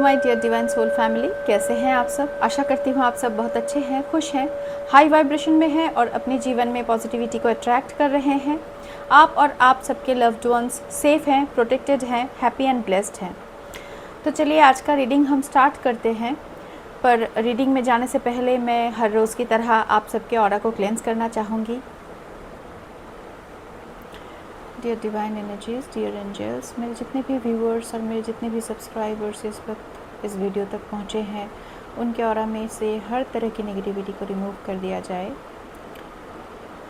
My dear divine soul family, कैसे हैं आप सब। आशा करती हूँ आप सब बहुत अच्छे हैं, खुश हैं, हाई वाइब्रेशन में हैं और अपने जीवन में पॉजिटिविटी को अट्रैक्ट कर रहे हैं। आप और आप सबके लव्ड वंस सेफ हैं, प्रोटेक्टेड हैं, हैप्पी एंड ब्लेस्ड हैं। तो चलिए आज का रीडिंग हम स्टार्ट करते हैं। पर रीडिंग में जाने से पहले मैं हर रोज़ की तरह आप सबके ऑरा को क्लेंस करना चाहूँगी। Dear divine energies, dear angels, मेरे जितने भी व्यूअर्स और मेरे जितने भी सब्सक्राइबर्स इस वक्त इस वीडियो तक पहुँचे हैं, उनके ऑरा में से हर तरह की नेगेटिविटी को रिमूव कर दिया जाए।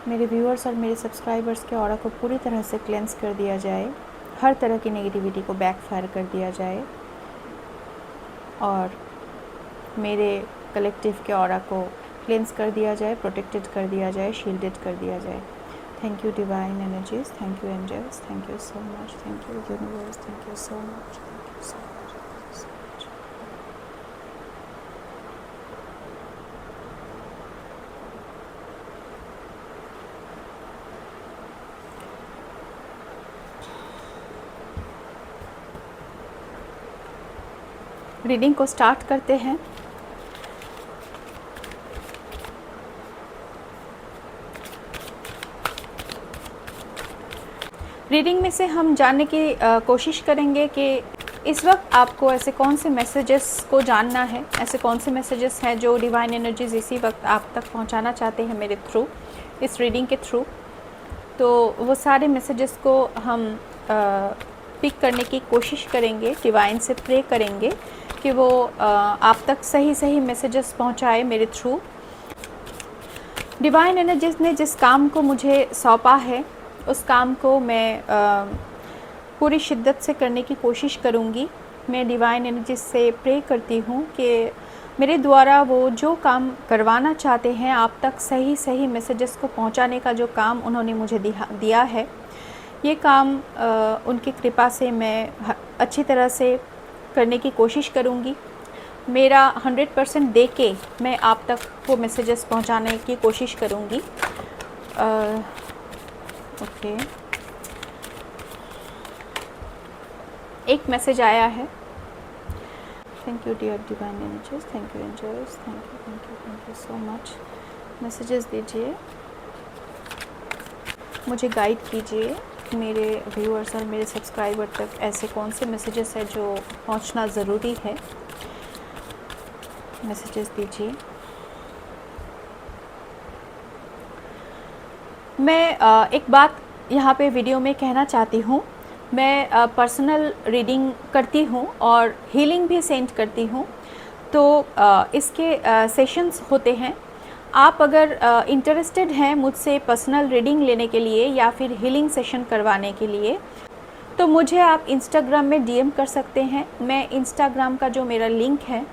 मेरे व्यूअर्स और मेरे सब्सक्राइबर्स के ऑरा को पूरी तरह से क्लेंस कर दिया जाए, हर तरह की नेगेटिविटी को बैकफायर कर दिया जाए और मेरे कलेक्टिव के ऑरा को क्लेंस कर दिया जाए, प्रोटेक्टेड कर दिया जाए, शील्डेड कर दिया जाए। Thank you divine energies, thank you angels, thank you so much, thank you universe, thank you so much, thank you so much. Reading को स्टार्ट करते हैं। रीडिंग में से हम जानने की कोशिश करेंगे कि इस वक्त आपको ऐसे कौन से मैसेजेस को जानना है, ऐसे कौन से मैसेजेस हैं जो डिवाइन एनर्जीज इसी वक्त आप तक पहुंचाना चाहते हैं मेरे थ्रू, इस रीडिंग के थ्रू। तो वो सारे मैसेजेस को हम पिक करने की कोशिश करेंगे, डिवाइन से प्रे करेंगे कि वो आप तक सही सही मैसेजेस पहुंचाए मेरे थ्रू। डिवाइन एनर्जीज ने जिस काम को मुझे सौंपा है उस काम को मैं पूरी शिद्दत से करने की कोशिश करूँगी। मैं डिवाइन एनर्जी से प्रे करती हूँ कि मेरे द्वारा वो जो काम करवाना चाहते हैं आप तक सही सही मैसेजेस को पहुँचाने का जो काम उन्होंने मुझे दिया है, ये काम उनकी कृपा से मैं अच्छी तरह से करने की कोशिश करूँगी। मेरा 100% दे के मैं आप तक वो मैसेजेस पहुँचाने की कोशिश करूँगी। ओके, एक मैसेज आया है। Thank you dear divine energies, thank you angels, thank you so much. Messages दीजिए, मुझे गाइड कीजिए। मेरे व्यूअर्स और मेरे सब्सक्राइबर तक ऐसे कौन से मैसेजेस हैं जो पहुंचना ज़रूरी है। मैसेजेस दीजिए। मैं एक बात यहाँ पे वीडियो में कहना चाहती हूँ। मैं पर्सनल रीडिंग करती हूँ और हीलिंग भी सेंड करती हूँ। तो इसके सेशंस होते हैं। आप अगर इंटरेस्टेड हैं मुझसे पर्सनल रीडिंग लेने के लिए या फिर हीलिंग सेशन करवाने के लिए, तो मुझे आप इंस्टाग्राम में डीएम कर सकते हैं। मैं इंस्टाग्राम का जो मेरा लिंक है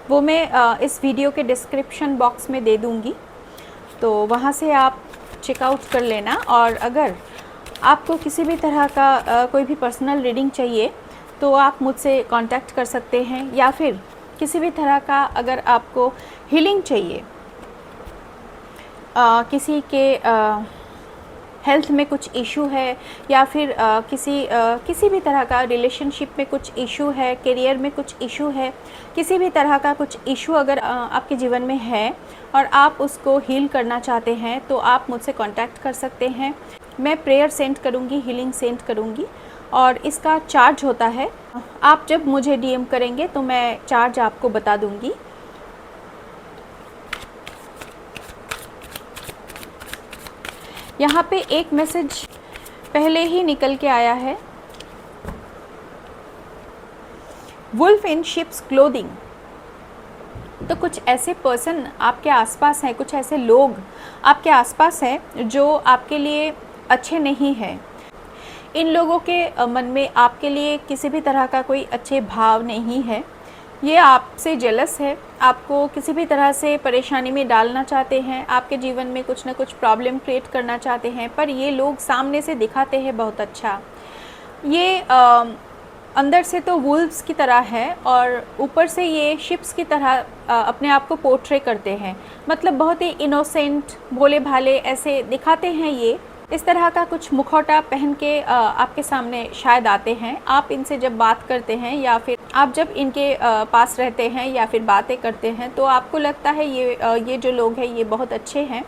वो मैं इस वीडियो के डिस्क्रिप्शन बॉक्स में दे दूँगी, तो वहाँ से आप चेकआउट कर लेना। और अगर आपको किसी भी तरह का कोई भी पर्सनल रीडिंग चाहिए तो आप मुझसे कांटेक्ट कर सकते हैं, या फिर किसी भी तरह का अगर आपको हीलिंग चाहिए, किसी के हेल्थ में कुछ इशू है या फिर किसी भी तरह का रिलेशनशिप में कुछ इशू है, करियर में कुछ इशू है, किसी भी तरह का कुछ इशू अगर आपके जीवन में है और आप उसको हील करना चाहते हैं तो आप मुझसे कांटेक्ट कर सकते हैं। मैं प्रेयर सेंड करूंगी, हीलिंग सेंड करूंगी और इसका चार्ज होता है। आप जब मुझे डीएम करेंगे तो मैं चार्ज आपको बता दूंगी। यहाँ पे एक मैसेज पहले ही निकल के आया है, वुल्फ इन शिप्स क्लोथिंग। तो कुछ ऐसे पर्सन आपके आसपास हैं, कुछ ऐसे लोग आपके आसपास हैं जो आपके लिए अच्छे नहीं हैं। इन लोगों के मन में आपके लिए किसी भी तरह का कोई अच्छे भाव नहीं है। ये आपसे जेलस है, आपको किसी भी तरह से परेशानी में डालना चाहते हैं, आपके जीवन में कुछ ना कुछ प्रॉब्लम क्रिएट करना चाहते हैं। पर ये लोग सामने से दिखाते हैं बहुत अच्छा, ये अंदर से तो वुल्व्स की तरह है और ऊपर से ये शिप्स की तरह अपने आप को पोर्ट्रे करते हैं। मतलब बहुत ही इनोसेंट, भोले भाले ऐसे दिखाते हैं ये। इस तरह का कुछ मुखौटा पहन के आपके सामने शायद आते हैं। आप इनसे जब बात करते हैं या फिर आप जब इनके पास रहते हैं या फिर बातें करते हैं तो आपको लगता है ये जो लोग हैं ये बहुत अच्छे हैं,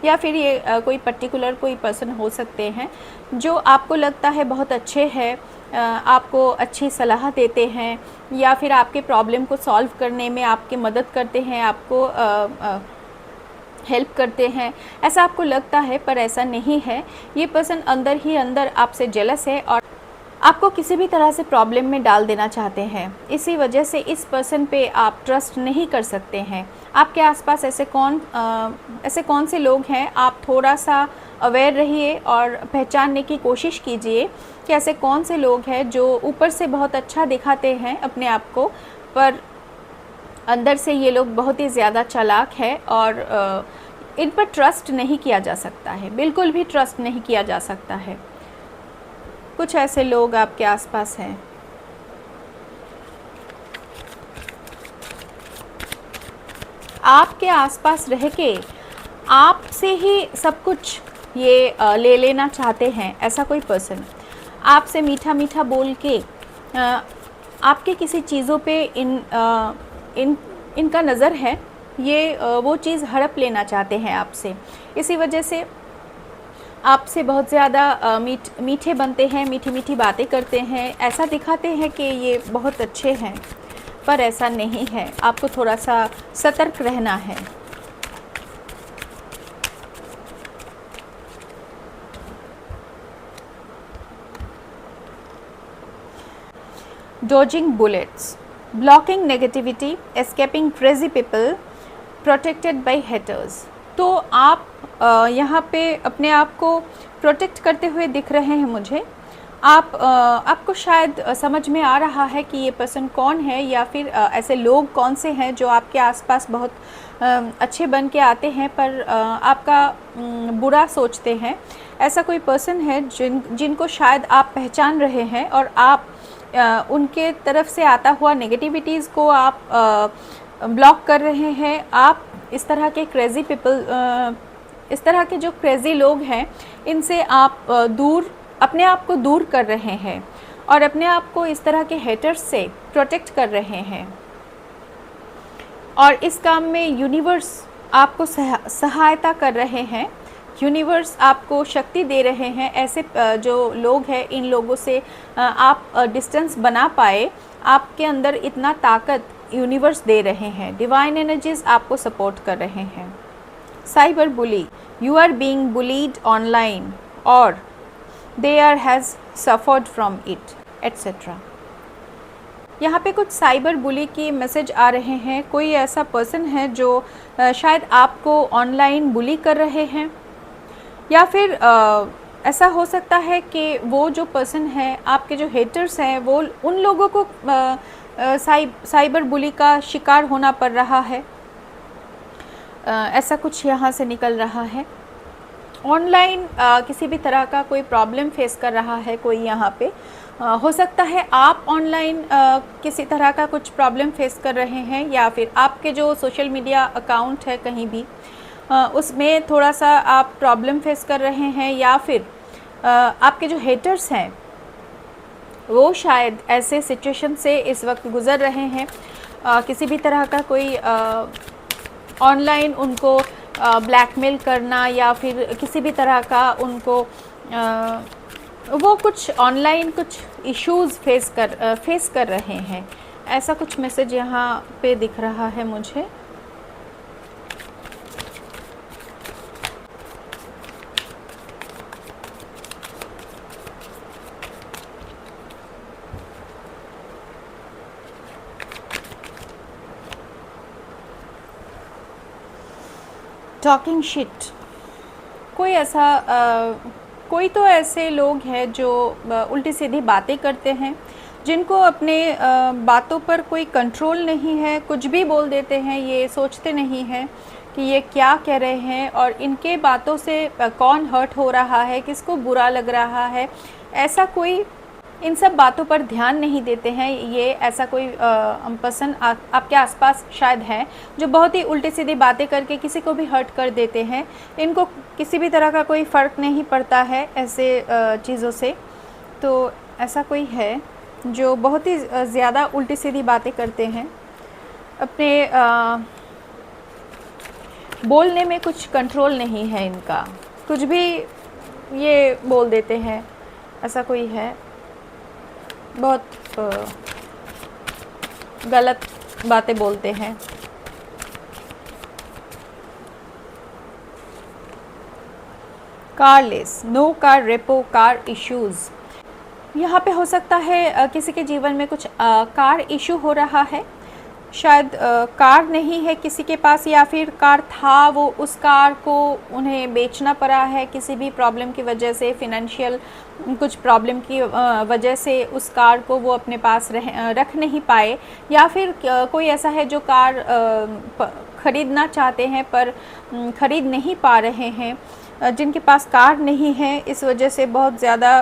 या फिर ये कोई पर्टिकुलर कोई पर्सन हो सकते हैं जो आपको लगता है बहुत अच्छे हैं, आपको अच्छी सलाह देते हैं या फिर आपके प्रॉब्लम को सॉल्व करने में आपकी मदद करते हैं, आपको हेल्प करते हैं, ऐसा आपको लगता है। पर ऐसा नहीं है। ये पर्सन अंदर ही अंदर आपसे जेलस है और आपको किसी भी तरह से प्रॉब्लम में डाल देना चाहते हैं। इसी वजह से इस पर्सन पे आप ट्रस्ट नहीं कर सकते हैं। आपके आसपास ऐसे कौन से लोग हैं, आप थोड़ा सा अवेयर रहिए और पहचानने की कोशिश कीजिए कि ऐसे कौन से लोग हैं जो ऊपर से बहुत अच्छा दिखाते हैं अपने आप को, पर अंदर से ये लोग बहुत ही ज़्यादा चालाक है और इन पर ट्रस्ट नहीं किया जा सकता है, बिल्कुल भी ट्रस्ट नहीं किया जा सकता है। कुछ ऐसे लोग आपके आसपास हैं। आपके आसपास रह के आपसे ही सब कुछ ये ले लेना चाहते हैं, ऐसा कोई पर्सन आपसे मीठा मीठा बोल के आपके किसी चीज़ों पे इनका नज़र है, ये वो चीज़ हड़प लेना चाहते हैं आपसे। इसी वजह से आपसे बहुत ज़्यादा मीठे बनते हैं, मीठी मीठी बातें करते हैं, ऐसा दिखाते हैं कि ये बहुत अच्छे हैं, पर ऐसा नहीं है। आपको थोड़ा सा सतर्क रहना है। Dodging bullets, blocking negativity, escaping crazy people, protected by haters। तो आप यहाँ पे अपने आप को प्रोटेक्ट करते हुए दिख रहे हैं मुझे। आपको शायद समझ में आ रहा है कि ये पर्सन कौन है या फिर ऐसे लोग कौन से हैं जो आपके आसपास बहुत अच्छे बन के आते हैं पर आपका बुरा सोचते हैं। ऐसा कोई पर्सन है जिनको शायद आप पहचान रहे हैं और आप उनके तरफ से आता हुआ नेगेटिविटीज़ को आप ब्लॉक कर रहे हैं। आप इस तरह के क्रेज़ी पीपल, इस तरह के जो क्रेज़ी लोग हैं, इनसे आप अपने आप को दूर कर रहे हैं और अपने आप को इस तरह के हेटर्स से प्रोटेक्ट कर रहे हैं। और इस काम में यूनिवर्स आपको सहायता कर रहे हैं, यूनिवर्स आपको शक्ति दे रहे हैं। ऐसे जो लोग हैं, इन लोगों से आप डिस्टेंस बना पाए, आपके अंदर इतना ताकत यूनिवर्स दे रहे हैं। डिवाइन एनर्जीज आपको सपोर्ट कर रहे हैं। Cyber bully, you are being bullied online और they are has suffered from it, etcetera. यहाँ पे कुछ साइबर बुली की मैसेज आ रहे हैं। कोई ऐसा पर्सन है जो शायद आपको ऑनलाइन बुली कर रहे हैं, या फिर ऐसा हो सकता है कि वो जो पर्सन है, आपके जो हेटर्स हैं, वो उन लोगों को साइबर बुली का शिकार होना पड़ रहा है। ऐसा कुछ यहाँ से निकल रहा है। ऑनलाइन किसी भी तरह का कोई प्रॉब्लम फेस कर रहा है कोई यहाँ पे। हो सकता है आप ऑनलाइन किसी तरह का कुछ प्रॉब्लम फेस कर रहे हैं, या फिर आपके जो सोशल मीडिया अकाउंट है कहीं भी उसमें थोड़ा सा आप प्रॉब्लम फेस कर रहे हैं, या फिर आपके जो हेटर्स हैं वो शायद ऐसे सिचुएशन से इस वक्त गुज़र रहे हैं। किसी भी तरह का कोई ऑनलाइन उनको ब्लैकमेल करना, या फिर किसी भी तरह का उनको वो कुछ ऑनलाइन कुछ इश्यूज़ फेस कर रहे हैं। ऐसा कुछ मैसेज यहाँ पे दिख रहा है मुझे। टॉकिंग शिट, कोई तो ऐसे लोग हैं जो उल्टी सीधी बातें करते हैं, जिनको अपने बातों पर कोई कंट्रोल नहीं है, कुछ भी बोल देते हैं। ये सोचते नहीं हैं कि ये क्या कह रहे हैं और इनके बातों से कौन हर्ट हो रहा है, किसको बुरा लग रहा है। ऐसा कोई इन सब बातों पर ध्यान नहीं देते हैं। ये ऐसा कोई पर्सन आपके आसपास शायद है जो बहुत ही उल्टी सीधी बातें करके किसी को भी हर्ट कर देते हैं। इनको किसी भी तरह का कोई फ़र्क नहीं पड़ता है ऐसे चीज़ों से। तो ऐसा कोई है जो बहुत ही ज़्यादा उल्टी सीधी बातें करते हैं, अपने बोलने में कुछ कंट्रोल नहीं है इनका, कुछ भी ये बोल देते हैं। ऐसा कोई है, बहुत गलत बातें बोलते हैं। Careless, no car repo, car issues. यहाँ पे हो सकता है किसी के जीवन में कुछ कार इशू हो रहा है, शायद कार नहीं है किसी के पास, या फिर कार था वो उस कार को उन्हें बेचना पड़ा है किसी भी प्रॉब्लम की वजह से, फिनेंशियल कुछ प्रॉब्लम की वजह से उस कार को वो अपने पास रख नहीं पाए, या फिर कोई ऐसा है जो कार ख़रीदना चाहते हैं पर ख़रीद नहीं पा रहे हैं, जिनके पास कार नहीं है, इस वजह से बहुत ज़्यादा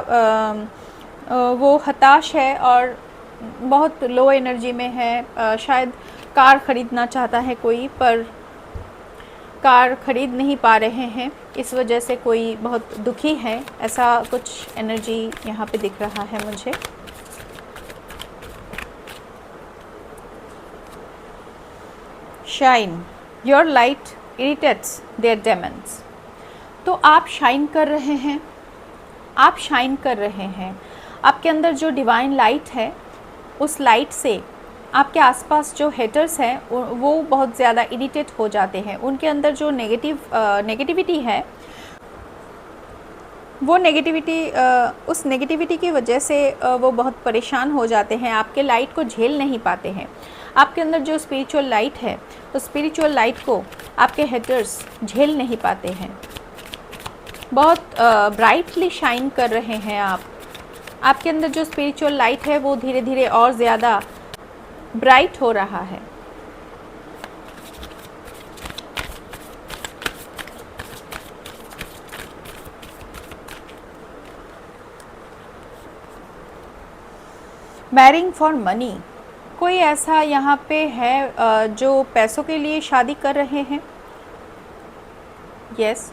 वो हताश है और बहुत लो एनर्जी में है। शायद कार ख़रीदना चाहता है कोई, पर कार ख़रीद नहीं पा रहे हैं, इस वजह से कोई बहुत दुखी है। ऐसा कुछ एनर्जी यहाँ पे दिख रहा है मुझे। Shine, your light irritates their demons. तो आप शाइन कर रहे हैं, आप शाइन कर रहे हैं। आपके अंदर जो डिवाइन लाइट है, उस लाइट से आपके आसपास जो हेटर्स हैं वो बहुत ज़्यादा इरिटेट हो जाते हैं। उनके अंदर जो नेगेटिविटी है, वो उस नेगेटिविटी की वजह से वो बहुत परेशान हो जाते हैं, आपके लाइट को झेल नहीं पाते हैं। आपके अंदर जो स्पिरिचुअल लाइट है, तो स्पिरिचुअल लाइट को आपके हेटर्स झेल नहीं पाते हैं। बहुत ब्राइटली शाइन कर रहे हैं आप। आपके अंदर जो स्पिरिचुअल लाइट है वो धीरे धीरे और ज़्यादा ब्राइट हो रहा है। मैरिंग फॉर मनी, कोई ऐसा यहाँ पे है जो पैसों के लिए शादी कर रहे हैं। यस,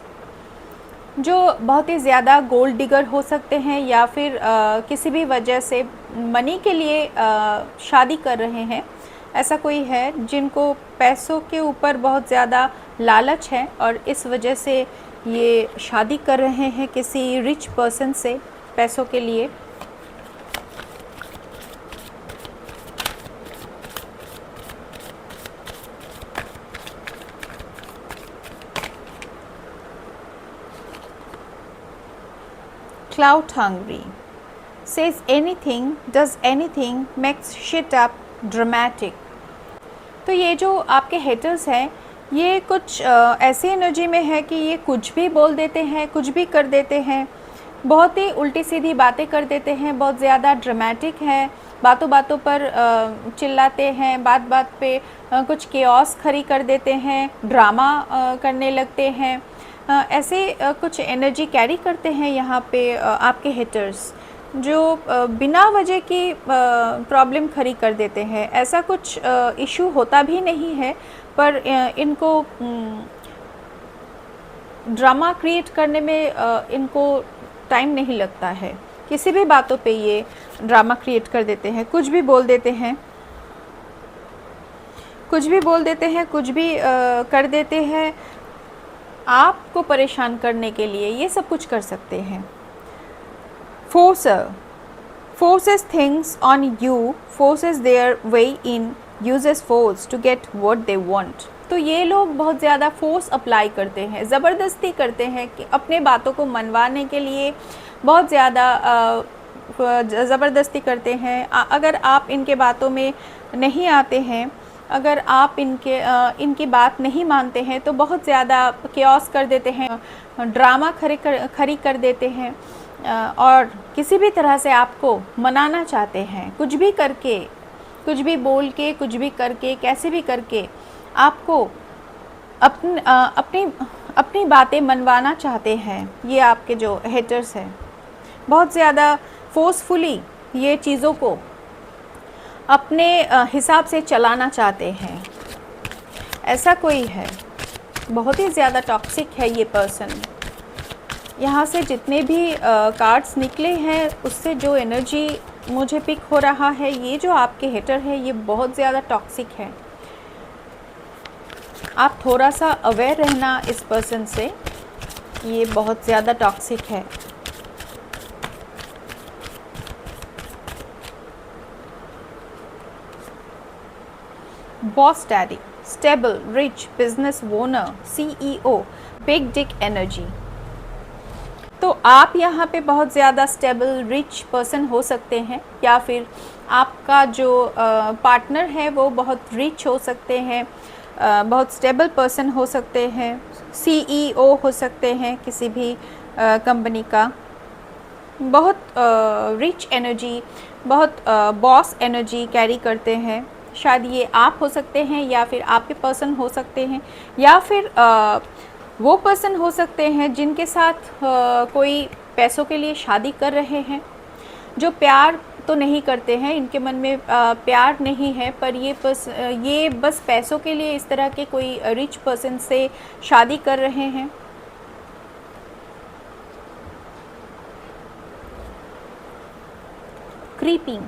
जो बहुत ही ज़्यादा गोल्ड डिगर हो सकते हैं, या फिर किसी भी वजह से मनी के लिए शादी कर रहे हैं। ऐसा कोई है जिनको पैसों के ऊपर बहुत ज़्यादा लालच है और इस वजह से ये शादी कर रहे हैं किसी रिच पर्सन से पैसों के लिए। Clout hungry, says anything, does anything, makes shit up, dramatic। तो ये जो आपके हेटर्स हैं, ये कुछ ऐसी एनर्जी में है कि ये कुछ भी बोल देते हैं, कुछ भी कर देते हैं, बहुत ही उल्टी सीधी बातें कर देते हैं, बहुत ज़्यादा ड्रामेटिक है, बातों बातों पर चिल्लाते हैं, बात बात पे कुछ केओस खड़ी कर देते हैं, ड्रामा करने लगते हैं। ऐसे कुछ एनर्जी कैरी करते हैं यहाँ पे आपके हेटर्स, जो बिना वजह की प्रॉब्लम खड़ी कर देते हैं। ऐसा कुछ इशू होता भी नहीं है, पर इनको ड्रामा क्रिएट करने में इनको टाइम नहीं लगता है। किसी भी बातों पे ये ड्रामा क्रिएट कर देते हैं, कुछ भी बोल देते हैं, कुछ भी बोल देते हैं, कुछ भी कर देते हैं। आपको परेशान करने के लिए ये सब कुछ कर सकते हैं। फोर्सर, forces things on you, forces their way in, uses force to get what they want। तो ये लोग बहुत ज़्यादा फोर्स अप्लाई करते हैं, ज़बरदस्ती करते हैं कि अपने बातों को मनवाने के लिए बहुत ज़्यादा ज़बरदस्ती करते हैं। अगर आप इनके बातों में नहीं आते हैं, अगर आप इनकी बात नहीं मानते हैं, तो बहुत ज़्यादा केओस कर देते हैं, ड्रामा खड़ी कर देते हैं और किसी भी तरह से आपको मनाना चाहते हैं। कुछ भी करके, कुछ भी बोल के, कुछ भी करके, कैसे भी करके आपको अपनी बातें मनवाना चाहते हैं। ये आपके जो हेटर्स हैं बहुत ज़्यादा फोर्सफुली ये चीज़ों को अपने हिसाब से चलाना चाहते हैं। ऐसा कोई है, बहुत ही ज़्यादा टॉक्सिक है ये पर्सन। यहाँ से जितने भी कार्ड्स निकले हैं उससे जो एनर्जी मुझे पिक हो रहा है, ये जो आपके हेटर है ये बहुत ज़्यादा टॉक्सिक है। आप थोड़ा सा अवेयर रहना इस पर्सन से, ये बहुत ज़्यादा टॉक्सिक है। Boss daddy, stable, rich, business owner, CEO, big Dick energy. तो आप यहाँ पे बहुत ज़्यादा स्टेबल रिच पर्सन हो सकते हैं, या फिर आपका जो पार्टनर है वो बहुत रिच हो सकते हैं, बहुत स्टेबल पर्सन हो सकते हैं, CEO हो सकते हैं किसी भी कंपनी का, बहुत रिच एनर्जी, बहुत बॉस एनर्जी कैरी करते हैं। शायद ये आप हो सकते हैं, या फिर आपके पर्सन हो सकते हैं, या फिर वो पर्सन हो सकते हैं जिनके साथ कोई पैसों के लिए शादी कर रहे हैं, जो प्यार तो नहीं करते हैं, इनके मन में प्यार नहीं है, पर ये बस पैसों के लिए इस तरह के कोई रिच पर्सन से शादी कर रहे हैं। क्रीपिंग,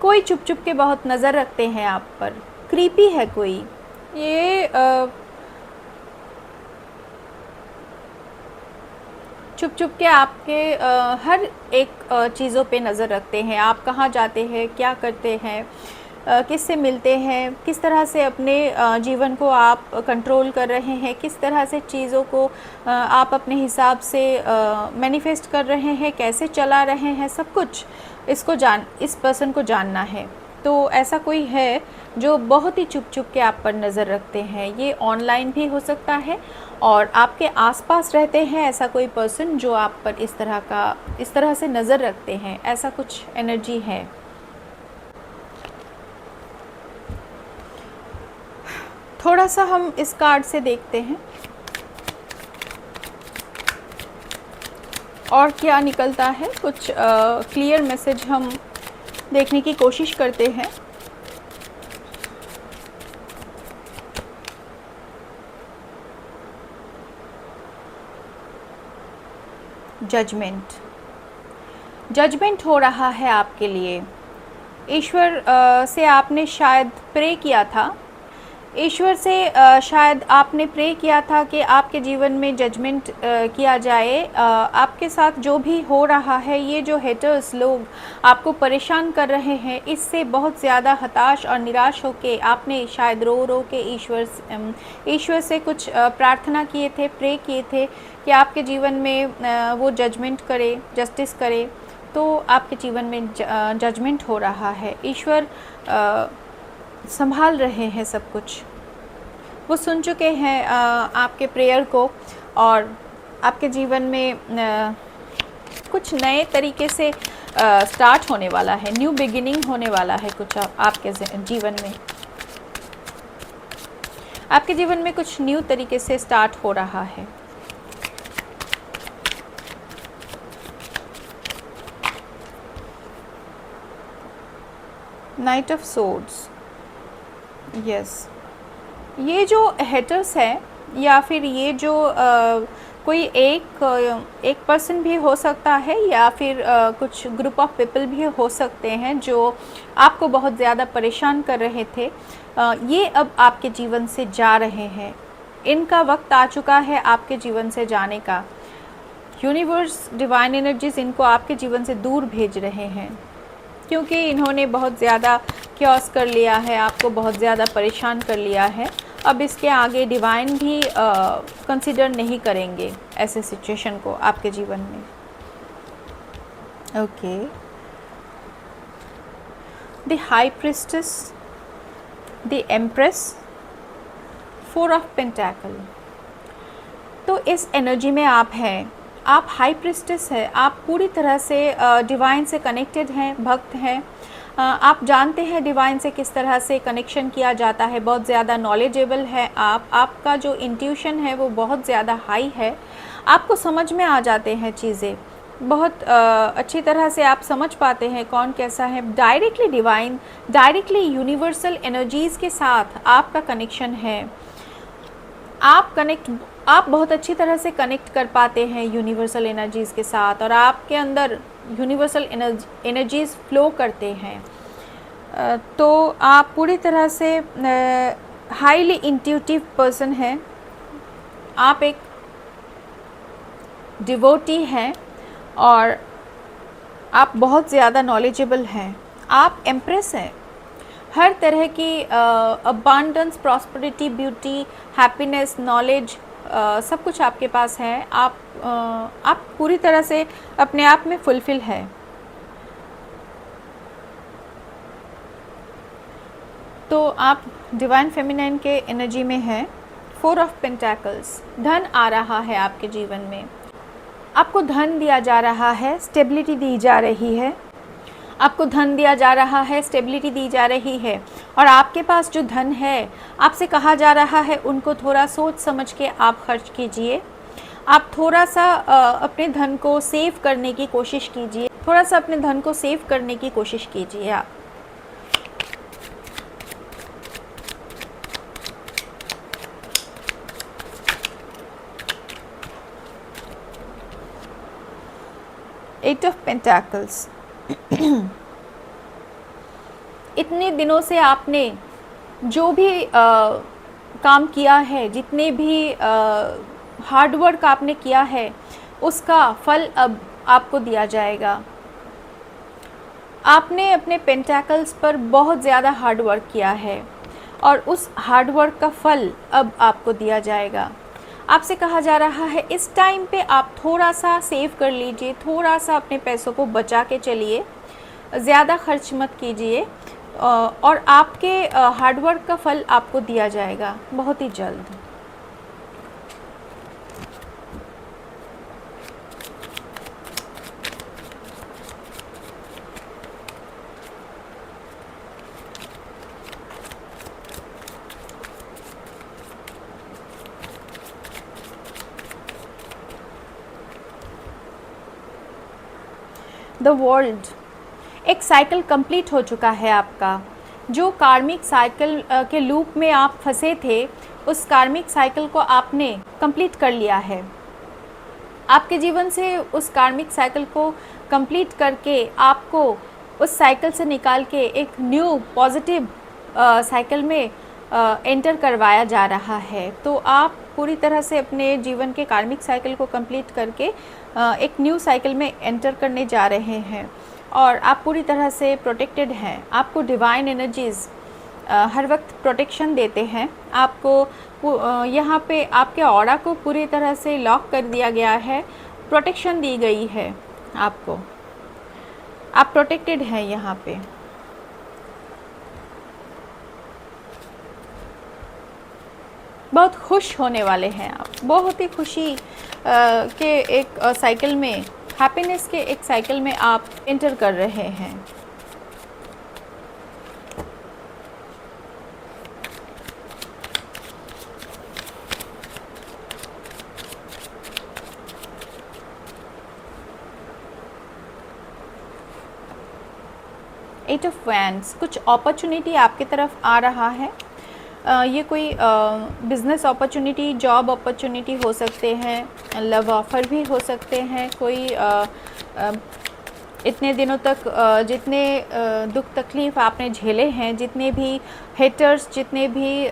कोई चुप चुप के बहुत नज़र रखते हैं आप पर, क्रीपी है कोई, ये चुप चुप के आपके हर एक चीज़ों पे नज़र रखते हैं। आप कहाँ जाते हैं, क्या करते हैं, किससे मिलते हैं, किस तरह से अपने जीवन को आप कंट्रोल कर रहे हैं, किस तरह से चीज़ों को आप अपने हिसाब से मैनिफेस्ट कर रहे हैं, कैसे चला रहे हैं, सब कुछ इस पर्सन को जानना है। तो ऐसा कोई है जो बहुत ही चुप चुप के आप पर नज़र रखते हैं। ये ऑनलाइन भी हो सकता है और आपके आसपास रहते हैं ऐसा कोई पर्सन जो आप पर इस तरह से नज़र रखते हैं, ऐसा कुछ एनर्जी है। थोड़ा सा हम इस कार्ड से देखते हैं और क्या निकलता है, कुछ क्लियर मैसेज हम देखने की कोशिश करते हैं। जजमेंट हो रहा है आपके लिए। ईश्वर से आपने शायद प्रे किया था, ईश्वर से शायद आपने प्रे किया था कि आपके जीवन में जजमेंट किया जाए। आपके साथ जो भी हो रहा है, ये जो हेटर्स लोग आपको परेशान कर रहे हैं, इससे बहुत ज़्यादा हताश और निराश होके आपने शायद रो रो के ईश्वर से कुछ प्रार्थना किए थे, प्रे किए थे कि आपके जीवन में वो जजमेंट करे, जस्टिस करे। तो आपके जीवन में जजमेंट हो रहा है। ईश्वर संभाल रहे हैं सब कुछ, वो सुन चुके हैं आपके प्रेयर को, और आपके जीवन में कुछ नए तरीके से स्टार्ट होने वाला है, न्यू बिगिनिंग होने वाला है कुछ आपके जीवन में। आपके जीवन में कुछ न्यू तरीके से स्टार्ट हो रहा है। नाइट ऑफ सोर्ड्स, यस, ये जो हेटर्स है, या फिर ये जो कोई एक पर्सन भी हो सकता है, या फिर कुछ ग्रुप ऑफ पीपल भी हो सकते हैं जो आपको बहुत ज़्यादा परेशान कर रहे थे, ये अब आपके जीवन से जा रहे हैं। इनका वक्त आ चुका है आपके जीवन से जाने का। यूनिवर्स, डिवाइन एनर्जीज इनको आपके जीवन से दूर भेज रहे हैं, क्योंकि इन्होंने बहुत ज़्यादा क्योस कर लिया है, आपको बहुत ज़्यादा परेशान कर लिया है। अब इसके आगे डिवाइन भी कंसिडर नहीं करेंगे ऐसे सिचुएशन को आपके जीवन में। Okay, the high priestess, the empress, 4 of pentacle. तो इस एनर्जी में आप हैं, आप हाई प्रिस्टेस है, आप पूरी तरह से डिवाइन से कनेक्टेड हैं, भक्त हैं। आप जानते हैं डिवाइन से किस तरह से कनेक्शन किया जाता है, बहुत ज़्यादा नॉलेजेबल है आप। आपका जो इंट्यूशन है वो बहुत ज़्यादा हाई है, आपको समझ में आ जाते हैं चीज़ें, बहुत अच्छी तरह से आप समझ पाते हैं कौन कैसा है। Directly divine, directly universal energies के साथ आपका कनेक्शन है। आप कनेक्ट आप बहुत अच्छी तरह से कनेक्ट कर पाते हैं यूनिवर्सल एनर्जीज़ के साथ और आपके अंदर यूनिवर्सल एनर्जीज़ फ्लो करते हैं। तो आप पूरी तरह से हाईली इंट्यूटिव पर्सन हैं। आप एक डिवोटी हैं और आप बहुत ज़्यादा नॉलेजेबल हैं। आप एम्प्रेस हैं। हर तरह की abundance, prosperity, beauty, happiness, knowledge सब कुछ आपके पास है। आप पूरी तरह से अपने आप में फुलफिल है। तो आप डिवाइन फेमिनाइन के एनर्जी में हैं। 4 ऑफ पेंटाकल्स, धन आ रहा है आपके जीवन में। आपको धन दिया जा रहा है, स्टेबिलिटी दी जा रही है। आपको धन दिया जा रहा है, स्टेबिलिटी दी जा रही है और आपके पास जो धन है, आपसे कहा जा रहा है उनको थोड़ा सोच समझ के आप खर्च कीजिए। आप थोड़ा सा अपने धन को सेव करने की कोशिश कीजिए। थोड़ा सा अपने धन को सेव करने की कोशिश कीजिए आप। Eight of pentacles. इतने दिनों से आपने जो भी काम किया है, जितने भी हार्ड वर्क आपने किया है, उसका फल अब आपको दिया जाएगा। आपने अपने पेंटाकल्स पर बहुत ज़्यादा हार्ड वर्क किया है और उस हार्ड वर्क का फल अब आपको दिया जाएगा। आपसे कहा जा रहा है इस टाइम पे आप थोड़ा सा सेव कर लीजिए, थोड़ा सा अपने पैसों को बचा के चलिए, ज़्यादा खर्च मत कीजिए और आपके हार्डवर्क का फल आपको दिया जाएगा बहुत ही जल्द। द वर्ल्ड, एक साइकिल कंप्लीट हो चुका है आपका। जो कार्मिक साइकिल के लूप में आप फंसे थे, उस कार्मिक साइकिल को आपने कंप्लीट कर लिया है। आपके जीवन से उस कार्मिक साइकिल को कंप्लीट करके आपको उस साइकिल से निकाल के एक न्यू पॉजिटिव साइकिल में एंटर करवाया जा रहा है। तो आप पूरी तरह से अपने जीवन के कार्मिक साइकिल को कंप्लीट करके एक न्यू साइकिल में एंटर करने जा रहे हैं और आप पूरी तरह से प्रोटेक्टेड हैं। आपको डिवाइन एनर्जीज़ हर वक्त प्रोटेक्शन देते हैं। आपको यहाँ पे आपके ऑरा को पूरी तरह से लॉक कर दिया गया है, प्रोटेक्शन दी गई है आपको। आप प्रोटेक्टेड हैं यहाँ पे। बहुत खुश होने वाले हैं आप, बहुत ही खुशी के एक साइकिल में, हैप्पीनेस के एक साइकिल में आप एंटर कर रहे हैं। एट ऑफ वैंड्स, कुछ अपॉर्चुनिटी आपकी तरफ आ रहा है। ये कोई बिज़नेस अपॉर्चुनिटी, जॉब अपॉर्चुनिटी हो सकते हैं, लव ऑफ़र भी हो सकते हैं। कोई इतने दिनों तक जितने दुख तकलीफ़ आपने झेले हैं, जितने भी हेटर्स, जितने भी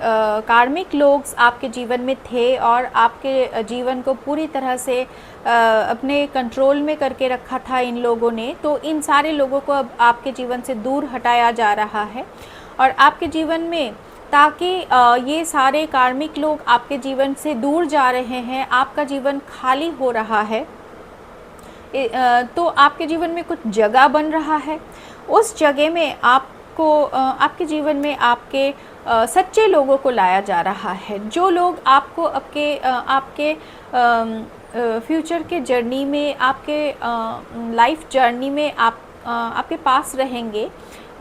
कार्मिक लोग आपके जीवन में थे और आपके जीवन को पूरी तरह से अपने कंट्रोल में करके रखा था इन लोगों ने, तो इन सारे लोगों को अब आपके जीवन से दूर हटाया जा रहा है। और आपके जीवन में, ताकि ये सारे कार्मिक लोग आपके जीवन से दूर जा रहे हैं, आपका जीवन खाली हो रहा है, तो आपके जीवन में कुछ जगह बन रहा है। उस जगह में आपको आपके जीवन में आपके सच्चे लोगों को लाया जा रहा है, जो लोग आपको आपके फ्यूचर के जर्नी में, आपके लाइफ जर्नी में आपके पास रहेंगे,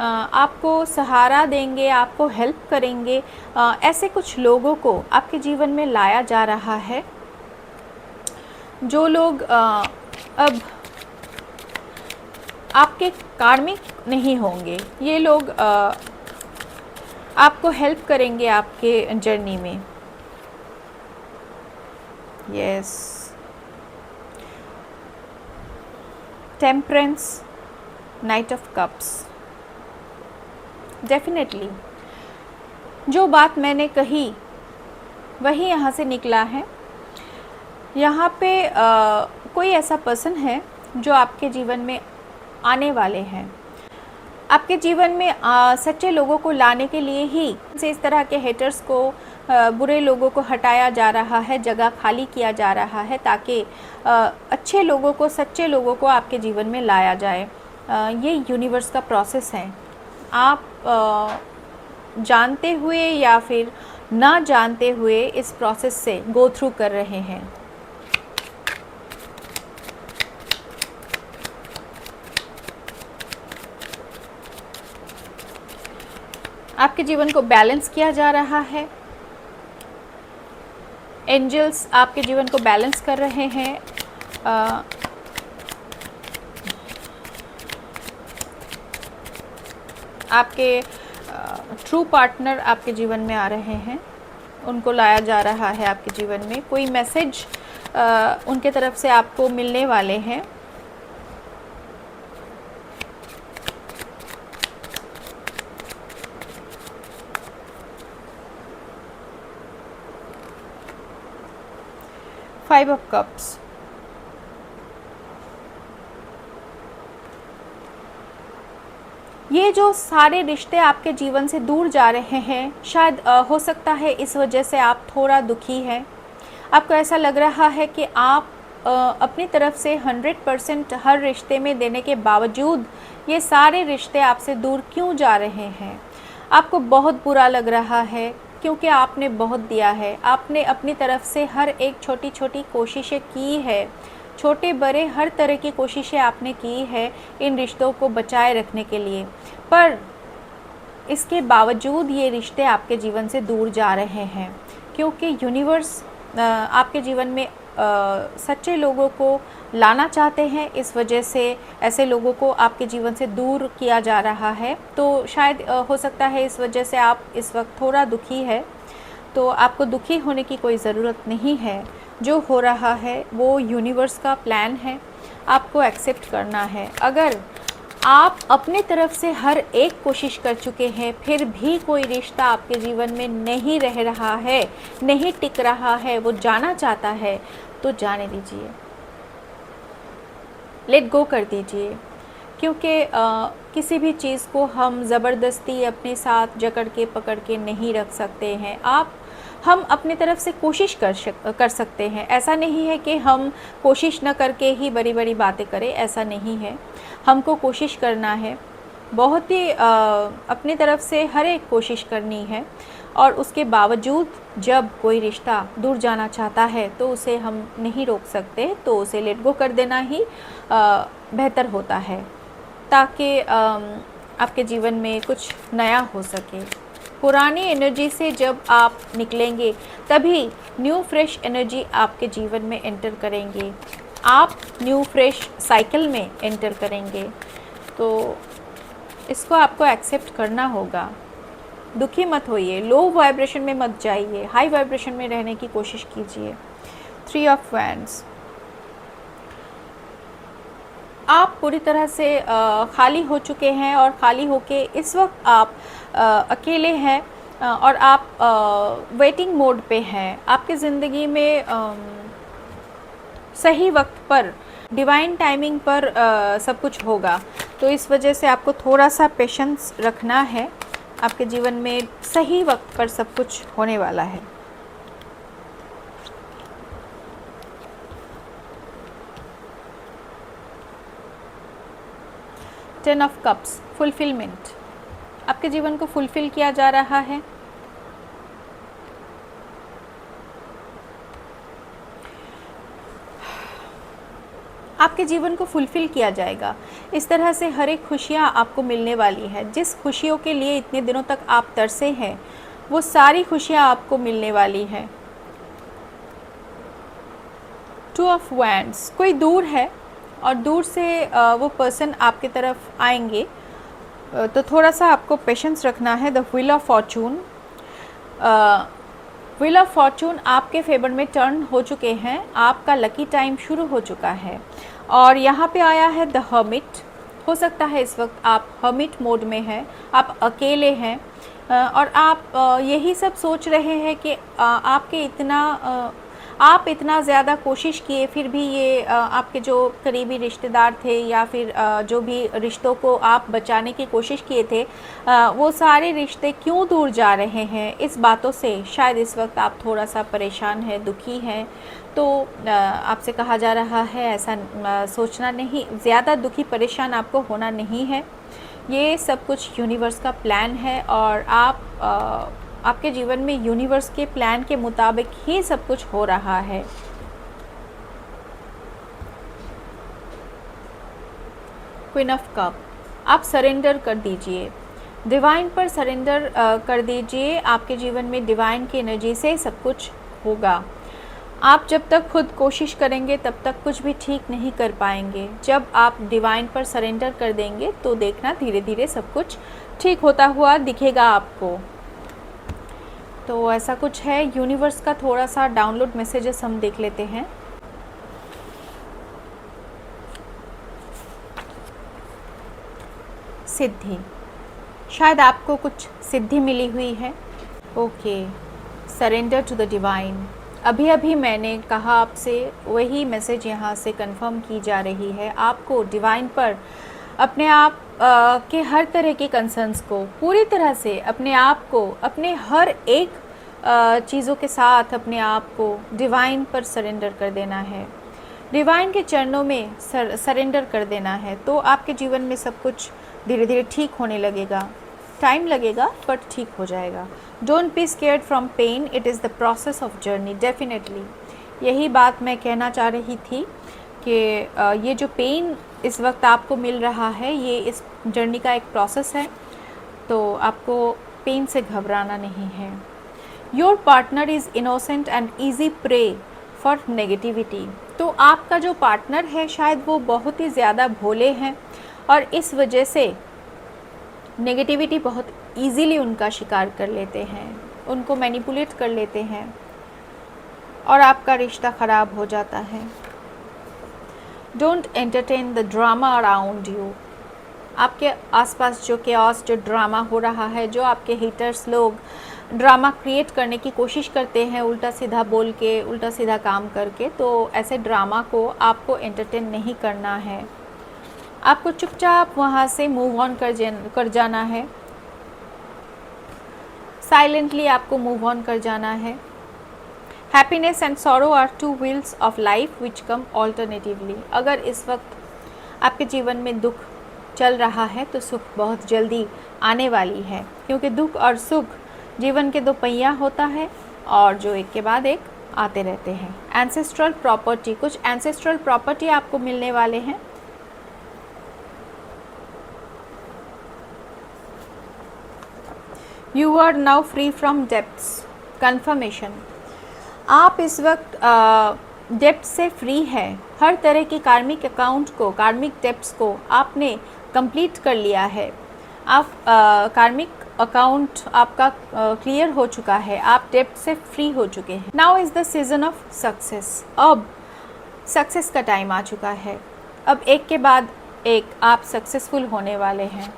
आपको सहारा देंगे, आपको हेल्प करेंगे। ऐसे कुछ लोगों को आपके जीवन में लाया जा रहा है, जो लोग अब आपके कार्मिक नहीं होंगे। ये लोग आपको हेल्प करेंगे आपके जर्नी में। Yes, temperance, night of cups. Definitely जो बात मैंने कही वही यहाँ से निकला है। यहाँ पे कोई ऐसा पर्सन है जो आपके जीवन में आने वाले हैं। आपके जीवन में सच्चे लोगों को लाने के लिए ही से इस तरह के हेटर्स को, बुरे लोगों को हटाया जा रहा है, जगह खाली किया जा रहा है, ताकि अच्छे लोगों को, सच्चे लोगों को आपके जीवन में लाया जाए। ये यूनिवर्स का प्रोसेस है। आप जानते हुए या फिर ना जानते हुए इस प्रोसेस से गो थ्रू कर रहे हैं। आपके जीवन को बैलेंस किया जा रहा है। एंजल्स आपके जीवन को बैलेंस कर रहे हैं। आपके ट्रू पार्टनर आपके जीवन में आ रहे हैं, उनको लाया जा रहा है आपके जीवन में। कोई मैसेज उनके तरफ से आपको मिलने वाले हैं। फाइव ऑफ कप्स, ये जो सारे रिश्ते आपके जीवन से दूर जा रहे हैं, शायद हो सकता है इस वजह से आप थोड़ा दुखी हैं। आपको ऐसा लग रहा है कि आप अपनी तरफ से 100% हर रिश्ते में देने के बावजूद ये सारे रिश्ते आपसे दूर क्यों जा रहे हैं। आपको बहुत बुरा लग रहा है क्योंकि आपने बहुत दिया है। आपने अपनी तरफ से हर एक छोटी छोटी कोशिशें की है, छोटे बड़े हर तरह की कोशिशें आपने की है इन रिश्तों को बचाए रखने के लिए, पर इसके बावजूद ये रिश्ते आपके जीवन से दूर जा रहे हैं क्योंकि यूनिवर्स आपके जीवन में सच्चे लोगों को लाना चाहते हैं। इस वजह से ऐसे लोगों को आपके जीवन से दूर किया जा रहा है। तो शायद हो सकता है इस वजह से आप इस वक्त थोड़ा दुखी है। तो आपको दुखी होने की कोई ज़रूरत नहीं है। जो हो रहा है वो यूनिवर्स का प्लान है, आपको एक्सेप्ट करना है। अगर आप अपने तरफ से हर एक कोशिश कर चुके हैं फिर भी कोई रिश्ता आपके जीवन में नहीं रह रहा है, नहीं टिक रहा है, वो जाना चाहता है, तो जाने दीजिए, लेट गो कर दीजिए। क्योंकि किसी भी चीज़ को हम ज़बरदस्ती अपने साथ जकड़ के पकड़ के नहीं रख सकते हैं। हम अपनी तरफ से कोशिश कर सकते हैं। ऐसा नहीं है कि हम कोशिश न करके ही बड़ी बड़ी बातें करें, ऐसा नहीं है। हमको कोशिश करना है, बहुत ही अपनी तरफ से हर एक कोशिश करनी है। और उसके बावजूद जब कोई रिश्ता दूर जाना चाहता है तो उसे हम नहीं रोक सकते, तो उसे लेट गो कर देना ही बेहतर होता है, ताकि आपके जीवन में कुछ नया हो सके। पुरानी एनर्जी से जब आप निकलेंगे तभी न्यू फ्रेश एनर्जी आपके जीवन में एंटर करेंगे, आप न्यू फ्रेश साइकिल में एंटर करेंगे। तो इसको आपको एक्सेप्ट करना होगा। दुखी मत होइए, लो वाइब्रेशन में मत जाइए, हाई वाइब्रेशन में रहने की कोशिश कीजिए। 3 ऑफ वैंड्स, आप पूरी तरह से खाली हो चुके हैं और खाली होके इस वक्त आप अकेले हैं और आप वेटिंग मोड पे हैं। आपकी ज़िंदगी में सही वक्त पर, डिवाइन टाइमिंग पर सब कुछ होगा। तो इस वजह से आपको थोड़ा सा पेशेंस रखना है। आपके जीवन में सही वक्त पर सब कुछ होने वाला है। टेन ऑफ कप्स, फुलफिलमेंट, आपके जीवन को फुलफिल किया जा रहा है। आपके जीवन को फुलफिल किया जाएगा। इस तरह से हर एक खुशियाँ आपको मिलने वाली है। जिस खुशियों के लिए इतने दिनों तक आप तरसे हैं वो सारी खुशियाँ आपको मिलने वाली हैं। 2 ऑफ वैंड्स, कोई दूर है और दूर से वो पर्सन आपकी तरफ आएंगे, तो थोड़ा सा आपको पेशेंस रखना है। The wheel of Fortune, wheel of Fortune आपके फेवर में टर्न हो चुके हैं, आपका लकी टाइम शुरू हो चुका है। और यहाँ पे आया है द हर्मिट। हो सकता है इस वक्त आप हर्मिट मोड में हैं, आप अकेले हैं और आप यही सब सोच रहे हैं कि आप इतना ज़्यादा कोशिश किए, फिर भी ये आपके जो करीबी रिश्तेदार थे या फिर जो भी रिश्तों को आप बचाने की कोशिश किए थे, वो सारे रिश्ते क्यों दूर जा रहे हैं, इस बातों से शायद इस वक्त आप थोड़ा सा परेशान हैं, दुखी हैं। तो आपसे कहा जा रहा है ऐसा सोचना नहीं, ज़्यादा दुखी परेशान आपको होना नहीं है। ये सब कुछ यूनिवर्स का प्लान है और आपके जीवन में यूनिवर्स के प्लान के मुताबिक ही सब कुछ हो रहा है। क्वीन ऑफ कप, आप सरेंडर कर दीजिए, डिवाइन पर सरेंडर कर दीजिए। आपके जीवन में डिवाइन की एनर्जी से सब कुछ होगा। आप जब तक खुद कोशिश करेंगे तब तक कुछ भी ठीक नहीं कर पाएंगे। जब आप डिवाइन पर सरेंडर कर देंगे तो देखना धीरे धीरे सब कुछ ठीक होता हुआ दिखेगा आपको। तो ऐसा कुछ है। यूनिवर्स का थोड़ा सा डाउनलोड मैसेजेस हम देख लेते हैं। सिद्धि, शायद आपको कुछ सिद्धि मिली हुई है। Okay, surrender to the divine. अभी अभी मैंने कहा आपसे, वही मैसेज यहाँ से कंफर्म की जा रही है। आपको डिवाइन पर अपने आप के हर तरह के कंसर्न्स को पूरी तरह से, अपने आप को, अपने हर एक चीज़ों के साथ अपने आप को डिवाइन पर सरेंडर कर देना है, डिवाइन के चरणों में सरेंडर कर देना है। तो आपके जीवन में सब कुछ धीरे धीरे ठीक होने लगेगा। टाइम लगेगा बट ठीक हो जाएगा। Don't be scared from pain, it is the process of journey. Definitely यही बात मैं कहना चाह रही थी कि ये जो पेन इस वक्त आपको मिल रहा है, ये इस जर्नी का एक प्रोसेस है। तो आपको पेन से घबराना नहीं है। Your partner is innocent and easy pray for negativity. तो आपका जो पार्टनर है शायद वो बहुत ही ज़्यादा भोले हैं और इस वजह से नेगेटिविटी बहुत इजीली उनका शिकार कर लेते हैं, उनको मैनिपुलेट कर लेते हैं और आपका रिश्ता ख़राब हो जाता है। Don't entertain the drama around you. आपके आसपास जो केओस, जो ड्रामा हो रहा है, जो आपके हेटर्स लोग ड्रामा क्रिएट करने की कोशिश करते हैं उल्टा सीधा बोल के, उल्टा सीधा काम करके, तो ऐसे ड्रामा को आपको एंटरटेन नहीं करना है। आपको चुपचाप वहाँ से मूव ऑन कर जाना है। साइलेंटली आपको मूव ऑन कर जाना है। Happiness and sorrow are two wheels of life which come alternatively. अगर इस वक्त आपके जीवन में दुख चल रहा है तो सुख बहुत जल्दी आने वाली है, क्योंकि दुख और सुख जीवन के दो पहिया होता है और जो एक के बाद एक आते रहते हैं। एंसेस्ट्रल प्रॉपर्टी, कुछ एंसेस्ट्रल प्रॉपर्टी आपको मिलने वाले हैं। You are now free from debts. Confirmation, आप इस वक्त डेप्ट से फ्री हैं। हर तरह की कार्मिक अकाउंट को, कार्मिक डेप्ट्स को आपने कंप्लीट कर लिया है। आप कार्मिक अकाउंट आपका क्लियर हो चुका है, आप डेप्ट से फ्री हो चुके हैं। Now is the season off success. अब सक्सेस का टाइम आ चुका है। अब एक के बाद एक आप सक्सेसफुल होने वाले हैं।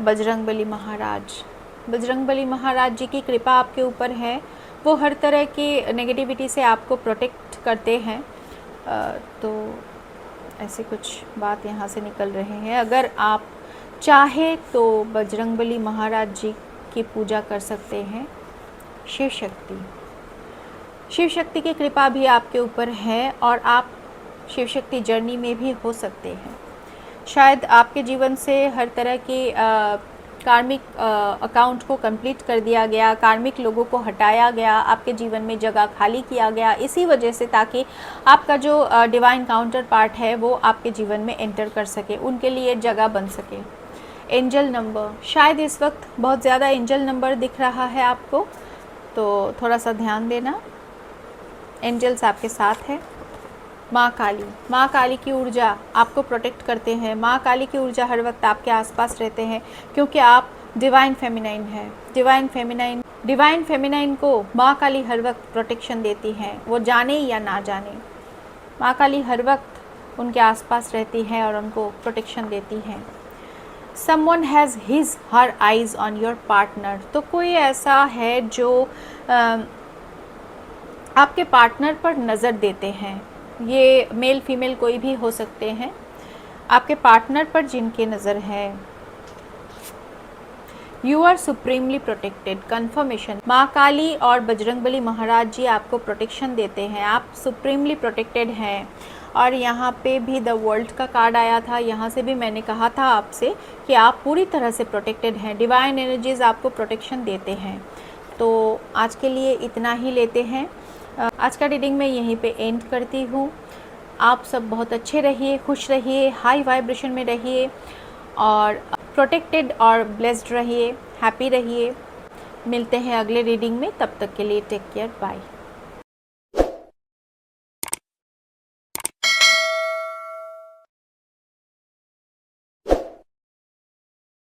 बजरंगबली महाराज, बजरंगबली महाराज जी की कृपा आपके ऊपर है। वो हर तरह की नेगेटिविटी से आपको प्रोटेक्ट करते हैं। तो ऐसे कुछ बात यहाँ से निकल रहे हैं। अगर आप चाहे तो बजरंगबली महाराज जी की पूजा कर सकते हैं। शिव शक्ति, शिव शक्ति की कृपा भी आपके ऊपर है और आप शिव शक्ति जर्नी में भी हो सकते हैं। शायद आपके जीवन से हर तरह की कार्मिक अकाउंट को कंप्लीट कर दिया गया, कार्मिक लोगों को हटाया गया, आपके जीवन में जगह खाली किया गया इसी वजह से, ताकि आपका जो डिवाइन काउंटर पार्ट है वो आपके जीवन में एंटर कर सके, उनके लिए जगह बन सके। एंजल नंबर, शायद इस वक्त बहुत ज़्यादा एंजल नंबर दिख रहा है आपको, तो थोड़ा सा ध्यान देना। एंजल्स आपके साथ है। माँ काली, माँ काली की ऊर्जा आपको प्रोटेक्ट करते हैं। माँ काली की ऊर्जा हर वक्त आपके आसपास रहते हैं, क्योंकि आप डिवाइन फेमिनाइन हैं। डिवाइन फेमिनाइन डिवाइन फेमिनाइन को माँ काली हर वक्त प्रोटेक्शन देती हैं, वो जाने या ना जाने। माँ काली हर वक्त उनके आसपास रहती है और उनको प्रोटेक्शन देती हैं। Someone has his her eyes on your partner, तो कोई ऐसा है जो आपके पार्टनर पर नज़र देते हैं। ये मेल फीमेल कोई भी हो सकते हैं, आपके पार्टनर पर जिनकी नज़र है। You are supremely protected, confirmation. माँ काली और बजरंगबली महाराज जी आपको प्रोटेक्शन देते हैं, आप सुप्रीमली प्रोटेक्टेड हैं। और यहाँ पे भी द वर्ल्ड का कार्ड आया था, यहाँ से भी मैंने कहा था आपसे कि आप पूरी तरह से प्रोटेक्टेड हैं, डिवाइन एनर्जीज़ आपको प्रोटेक्शन देते हैं। तो आज के लिए इतना ही लेते हैं। आज का रीडिंग मैं यहीं पे एंड करती हूँ। आप सब बहुत अच्छे रहिए, खुश रहिए, हाई वाइब्रेशन में रहिए और प्रोटेक्टेड और ब्लेस्ड रहिए, हैप्पी रहिए। मिलते हैं अगले रीडिंग में, तब तक के लिए टेक केयर, बाय।